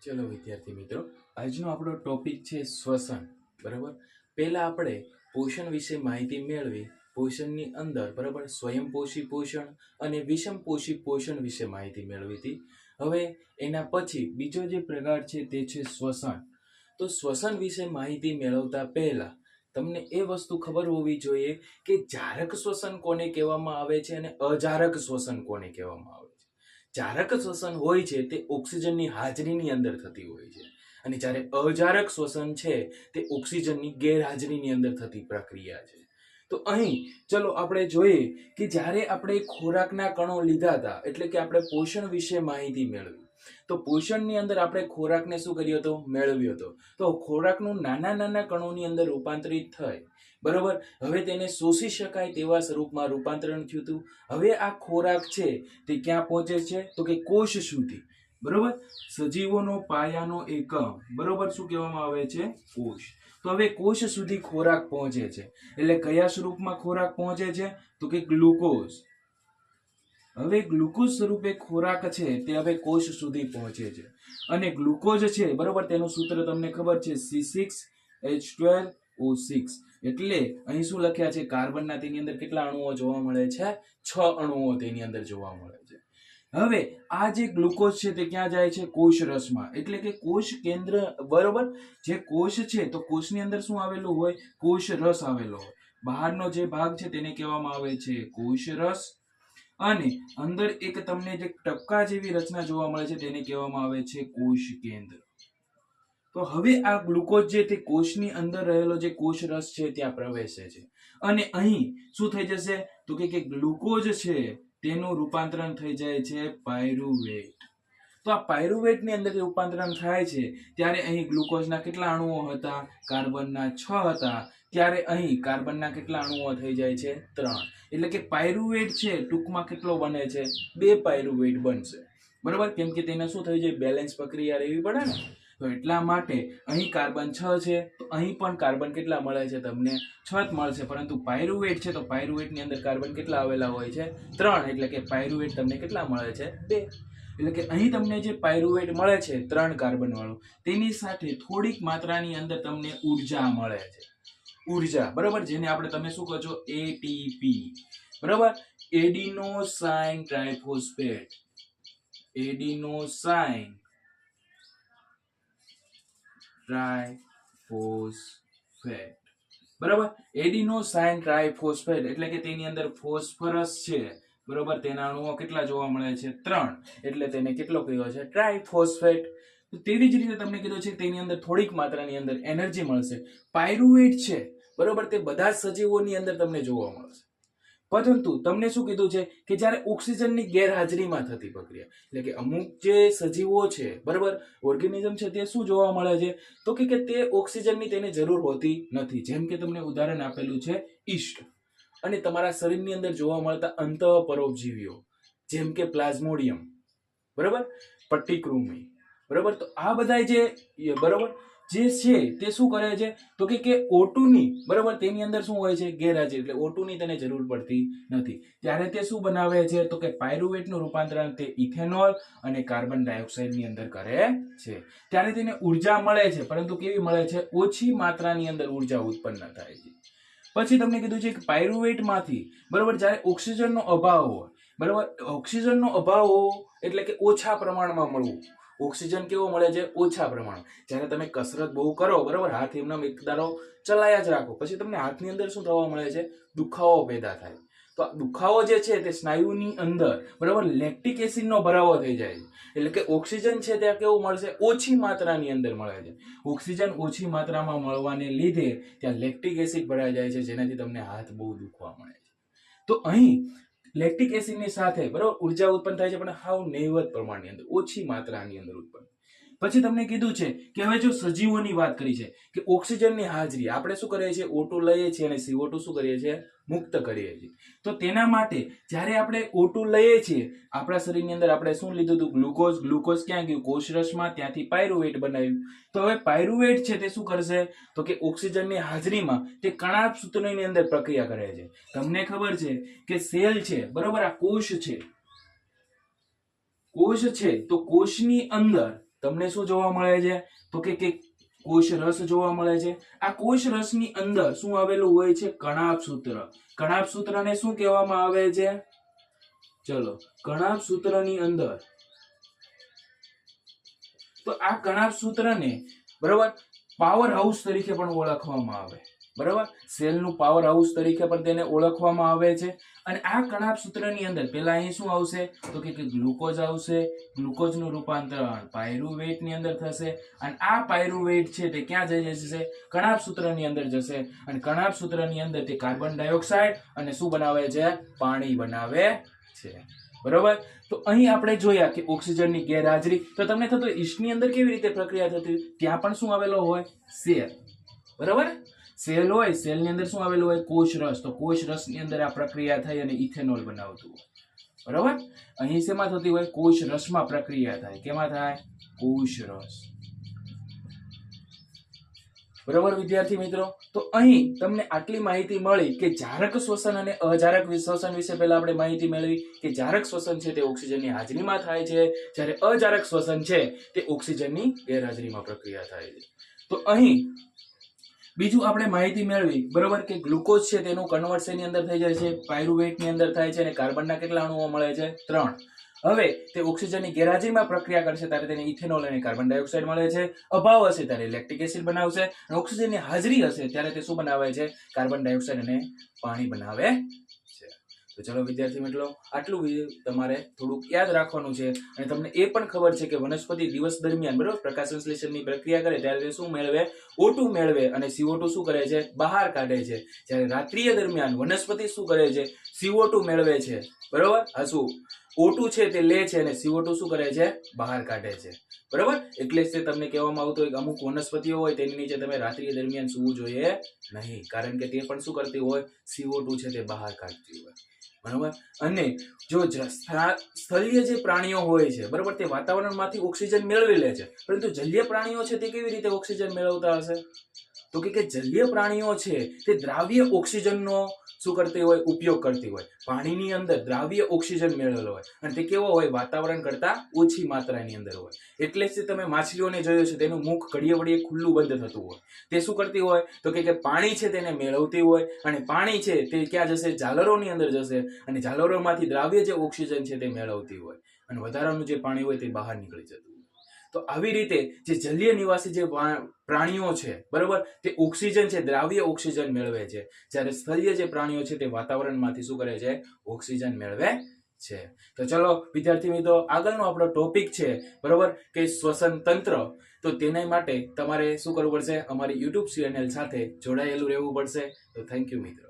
ચલો વિદ્યાર્થી મિત્રો, આજનો આપણો ટોપિક છે શ્વસન. બરાબર. પહેલા આપણે પોષણ વિશે માહિતી મેળવી. પોષણની અંદર બરાબર સ્વયંપોષી પોષણ અને વિષમપોષી પોષણ વિશે માહિતી મેળવી હતી. હવે એના પછી બીજો જે પ્રકાર છે તે છે શ્વસન. તો શ્વસન વિશે માહિતી મેળવતા પહેલા તમને એ વસ્તુ ખબર હોવી જોઈએ કે જારક શ્વસન કોને કહેવામાં આવે છે અને અજારક શ્વસન કોને કહેવામાં આવે છે. જારક શ્વસન હોય છે તે ઓક્સિજનની હાજરીની અંદર થતી હોય છે, અને જ્યારે અજારક શ્વસન છે તે ઓક્સિજનની ગેરહાજરીની અંદર થતી પ્રક્રિયા છે. તો અહીં ચલો આપણે જોઈએ કે જ્યારે આપણે ખોરાકના કણો લીધા હતા, એટલે કે આપણે પોષણ વિશે માહિતી મેળવી, તો પોષણની અંદર આપણે ખોરાકને શું કર્યો હતો? મેળવ્યો હતો. તો ખોરાકનું નાના નાના કણોની અંદર રૂપાંતરિત થાય. બરોબર. હવે તેને શોષી શકાય તેવા સ્વરૂપમાં રૂપાંતરણ થયું હતું. હવે આ ખોરાક છે તે ક્યાં પહોંચે છે? તો કે કોષ સુધી. બરોબર. સજીવોનો પાયાનો એકમ બરોબર શું કહેવામાં આવે છે? કોષ. તો હવે કોષ સુધી ખોરાક પહોંચે છે, એટલે કયા સ્વરૂપમાં ખોરાક પહોંચે છે? તો કે ગ્લુકોઝ. હવે ગ્લુકોઝ સ્વરૂપે ખોરાક છે તે હવે કોષ સુધી પહોંચે છે, અને ગ્લુકોઝ છે બરોબર તેનું સૂત્ર તમને ખબર છે C6H12O6. એટલે અહીં શું લખ્યા છે? કાર્બનના તેની અંદર કેટલા અણુઓ જોવા મળે છે? 6 અણુઓ તેની અંદર જોવા મળે છે. હવે આ જે ગ્લુકોઝ છે તે ક્યાં જાય છે? કોષ રસમાં. એટલે કે કોષ કેન્દ્ર બરોબર. જે કોષ છે તો કોષની અંદર શું આવેલું હોય? કોષ રસ આવેલો હોય. બહારનો જે ભાગ છે તેને કહેવામાં આવે છે કોષ રસ, અને અંદર એક તમને જે ટપકા જેવી રચના જોવા મળે છે તેને કહેવામાં આવે છે કોષ કેન્દ્ર. તો હવે આ ગ્લુકોઝ જે તે કોષની અંદર રહેલો જે કોષ રસ છે ત્યાં પ્રવેશે છે, અને અહીં શું થઈ જશે? તો કે ગ્લુકોઝ છે તેનું રૂપાંતરણ થઈ જાય છે પાયરુવેટ. તો આ પાયરુવેટ ની અંદર રૂપાંતરણ થાય છે ત્યારે અહીં ગ્લુકોઝના કેટલા અણુઓ હતા? કાર્બનના 6 હતા. ત્યારે અહીં કાર્બનના કેટલા અણુઓ થઈ જાય છે? 3. એટલે કે પાયરુવેટ છે ટૂંકમાં કેટલો બને છે? 2 પાયરુવેટ બનશે. બરોબર. કેમ કે તેને શું થઈ જાય? બેલેન્સ પ્રક્રિયા રહેવી પડે ને. તો એટલા માટે અહીં કાર્બન 6 છે, તો અહીં પણ કાર્બન કેટલા મળે છે? તમને 6 મળશે. પરંતુ પાયરુવેટ છે તો પાયરુવેટ ની અંદર કાર્બન કેટલા આવેલા હોય છે? 3. એટલે કે પાયરુવેટ તમને કેટલા મળે છે? 2. એટલે કે અહીં તમને જે પાયરુવેટ મળે છે 3 કાર્બન વાળું, તેની સાથે થોડીક માત્રાની અંદર તમને ઉર્જા મળે છે. ઉર્જા બરોબર, જેને આપણે તમે શું કહો છો? એટીપી. બરોબર. Adenosine triphosphate. Adenosine triphosphate. બરાબર. એડિનોસાઇન ટ્રાઇફોસ્ફેટ એટલે કે તેની અંદર ફોસ્ફરસ છે બરોબર, તેના અણુઓ કેટલા જોવા મળે છે? 3. એટલે તેને કેટલો કહેવાય છે? ટ્રાઇફોસ્ફેટ. તો તેવી જ રીતે તમને કીધું છે તેની અંદર થોડીક માત્રાની અંદર એનર્જી મળશે. પાયરુવેટ છે બરોબર, તે બધા જ સજીવોની અંદર તમને જોવા મળશે. પરંતુ તમને શું કીધું છે કે જ્યારે ઓક્સિજનની ગેરહાજરીમાં થતી પ્રક્રિયા, એટલે કે અમુક જે સજીવો છે બરોબર, ઓર્ગેનિઝમ છે, તે શું જોવા મળે છે? તો કે તે ઓક્સિજનની તેને જરૂર હોતી નથી. જેમ કે તમને ઉદાહરણ આપેલું છે ઈસ્ટ, અને તમારા શરીરની અંદર જોવા મળતા અંતઃપરોપજીવીઓ જેમ કે પ્લાઝ્મોડિયમ બરોબર, પટ્ટીકૃમિ બરોબર. તો આ બધા જે બરોબર જે છે તે શું કરે છે? તો કે O2 ની બરોબર તેની અંદર શું હોય છે? ગેરહાજરી. એટલે O2 ની તેને જરૂર પડતી નથી. ત્યારે તે શું બનાવે છે? તો કે પાયરુવેટ નું રૂપાંતરણ તે ઇથેનોલ અને કાર્બન ડાયોક્સાઇડ ની અંદર કરે છે. ત્યારે તેને ઉર્જા મળે છે, પરંતુ કેવી મળે છે? ઓછી માત્રાની અંદર ઉર્જા ઉત્પન્ન થાય છે. પછી તમને કીધું છે કે પાયરુવેટ માંથી બરોબર જ્યારે ઓક્સિજનનો અભાવ હોય બરોબર, ઓક્સિજનનો અભાવ એટલે કે ઓછા પ્રમાણમાં મળવું. ઓક્સિજન કેવો મળે છે? ઓછા પ્રમાણમાં. જ્યારે તમે કસરત બહુ કરો બરોબર, હાથ એમના એકધારો ચલાયા જ રાખો, પછી તમને હાથની અંદર શું થવા મળે છે? દુખાવો પેદા થાય. તો આ દુખાવો જે છે તે સ્નાયુની અંદર બરોબર લેક્ટિક એસિડનો ભરાવો થઈ જાય છે. એટલે કે ઓક્સિજન છે ત્યાં કેવું મળશે? ઓછી માત્રાની અંદર મળે છે. ઓક્સિજન ઓછી માત્રામાં મળવાને લીધે ત્યાં લેક્ટિક એસિડ ભરાઈ જાય છે, જેનાથી તમને હાથ બહુ દુખવા મળે છે. તો અહીં લેક્ટિક એસિડની સાથે બરોબર ઉર્જા ઉત્પન્ન થાય છે, પણ હાવ નહીવત પ્રમાણની અંદર, ઓછી માત્રાની અંદર ઉત્પન્ન. પછી તમને કીધું છે કે હવે જો સજીવોની વાત કરી છે કે ઓક્સિજનની હાજરી આપણે શું કરીએ છીએ? O2 લઈએ છીએ અને CO2 શું કરીએ છીએ? મુક્ત કરીએ છીએ. તો તેના માટે જ્યારે આપણે O2 લઈએ છીએ આપણા શરીરની અંદર, આપણે શું લીધું હતું? ગ્લુકોઝ. ગ્લુકોઝ ક્યાં ગયું? કોષરસમાં. ત્યાંથી પાયરુવેટ બનાવ્યું. તો હવે પાયરુવેટ છે તે શું કરશે? તો કે ઓક્સિજનની હાજરીમાં તે કણાભ સૂત્રની અંદર પ્રક્રિયા કરે છે. તમને ખબર છે કે સેલ છે બરોબર, આ કોષ છે, કોષ છે તો કોષની અંદર તમને શું જોવા મળે છે તો કે કોષ રસ જોવા મળે છે. આ કોષ રસની અંદર શું આવેલું હોય છે? કણાભ સૂત્ર. કણાભ સૂત્રને શું કહેવામાં આવે છે? ચલો, કણાભ સૂત્રની અંદર, તો આ કણાભ સૂત્રને બરોબર પાવર હાઉસ તરીકે પણ ઓળખવામાં આવે. બરોબર, સેલનું પાવર હાઉસ તરીકે પણ તેને ઓળખવામાં આવે છે. અને આ કણાભ સૂત્રની અંદર પહેલા અહીં શું આવશે તો કે ગ્લુકોઝ આવશે. ગ્લુકોઝનું રૂપાંતરણ પાયરુવેટ ની અંદર થશે અને આ પાયરુવેટ છે તે ક્યાં જઈ જશે? કણાભ સૂત્રની અંદર જશે અને કણાભ સૂત્રની અંદર તે કાર્બન ડાયોક્સાઇડ અને શું બનાવે છે? પાણી બનાવે છે. બરોબર, તો અહીં આપણે જોયા કે ઓક્સિજનની ગેરહાજરી. તો તમને થતું ઈસ્ટની અંદર કેવી રીતે પ્રક્રિયા થતી? ત્યાં પણ શું આવેલો હોય? સેલ. બરોબર, સેલ હોય, સેલની અંદર શું આવેલું હોય? કોષ રસ. તો કોષ રસની અંદર આ પ્રક્રિયા થઈ અને ઇથેનોલ બનાવતું હોય. બરોબર, અહીં શેમાં થતી હોય? કોષ રસમાં પ્રક્રિયા થાય. કેમાં થાય? કોષ રસ. બરોબર વિદ્યાર્થી મિત્રો, તો અહીં તમને આટલી માહિતી મળી કે જારક શ્વસન અને અજારક શ્વસન વિશે પહેલા આપણે માહિતી મેળવી કે જારક શ્વસન છે તે ઓક્સિજનની હાજરીમાં થાય છે, જ્યારે અજારક શ્વસન છે તે ઓક્સિજનની ગેરહાજરીમાં પ્રક્રિયા થાય છે. તો અહીં બીજું આપણે માહિતી મેળવી બરોબર કે ગ્લુકોઝ છે તેનું કન્વર્ટ શેની અંદર થઈ જાય છે? પાયરુવેટ ની અંદર થાય છે અને કાર્બનના કેટલા અણુઓ મળે છે? 3. હવે તે ઓક્સિજનની ગેરહાજરીમાં પ્રક્રિયા કરશે ત્યારે તેને ઇથેનોલ અને કાર્બન ડાયોક્સાઇડ મળે છે. અભાવ હશે ત્યારે લેક્ટિક એસિડ બનાવશે અને ઓક્સિજનની હાજરી હશે ત્યારે તે શું બનાવે છે? કાર્બન ડાયોક્સાઇડ અને પાણી બનાવે છે. તો ચલો વિદ્યાર્થી મિત્રો, આટલું તમારે થોડુંક યાદ રાખવાનું છે. અને તમને એ પણ ખબર છે કે વનસ્પતિ દિવસ દરમિયાન બરોબર પ્રકાશ સંશ્લેષણની પ્રક્રિયા કરે ત્યારે તે શું મેળવે? O2 મેળવે અને CO2 શું કરે છે? બહાર કાઢે છે. જ્યારે રાત્રિય દરમિયાન વનસ્પતિ શું કરે છે? CO2 મેળવે છે. બરોબર, આ શું O2 છે તે લે છે અને CO2 શું કરે છે? બહાર કાઢે છે. બરોબર, એટલે જ તે તમને કહેવામાં આવતું હોય કે અમુક વનસ્પતિઓ હોય તેની નીચે તમે રાત્રિ દરમિયાન સૂવું જોઈએ નહીં, કારણ કે તે પણ શું કરતી હોય? CO2 છે તે બહાર કાઢતી હોય. બરોબર, અને જો સ્થળીય જે પ્રાણીઓ હોય છે બરોબર તે વાતાવરણમાંથી ઓક્સિજન મેળવી લે છે, પરંતુ જલીય પ્રાણીઓ છે તે કેવી રીતે ઓક્સિજન મેળવતા હશે? તો કે જલીય પ્રાણીઓ છે તે દ્રાવ્ય ઓક્સિજનનો શું કરતી હોય? ઉપયોગ કરતી હોય. પાણીની અંદર દ્રાવ્ય ઓક્સિજન મેળવેલો હોય અને તે કેવો હોય? વાતાવરણ કરતા ઓછી માત્રાની અંદર હોય. એટલે જ તમે માછલીઓને જોયું છે તેનું મુખ ઘડીએ વળીએ ખુલ્લું બંધ થતું હોય. તે શું કરતી હોય? તો કે પાણી છે તેને મેળવતી હોય અને પાણી છે તે ક્યાં જશે? ઝાલરોની અંદર જશે અને ઝાલરોમાંથી દ્રાવ્ય જે ઓક્સિજન છે તે મેળવતી હોય અને વધારાનું જે પાણી હોય તે બહાર નીકળી જતું હોય. તો આવી રીતે જે જલીય નિવાસી જે પ્રાણીઓ છે બરોબર તે ઓક્સિજન છે દ્રાવ્ય ઓક્સિજન મેળવે છે, જ્યારે સ્થળીય જે પ્રાણીઓ છે તે વાતાવરણમાંથી શું કરે છે? ઓક્સિજન મેળવે છે. તો ચલો વિદ્યાર્થી મિત્રો, આગળનો આપણો ટોપિક છે બરોબર કે શ્વસન તંત્ર. તો તેના માટે તમારે શું કરવું પડશે? અમારી YouTube ચેનલ સાથે જોડાયેલું રહેવું પડશે. તો થેન્ક યુ મિત્રો.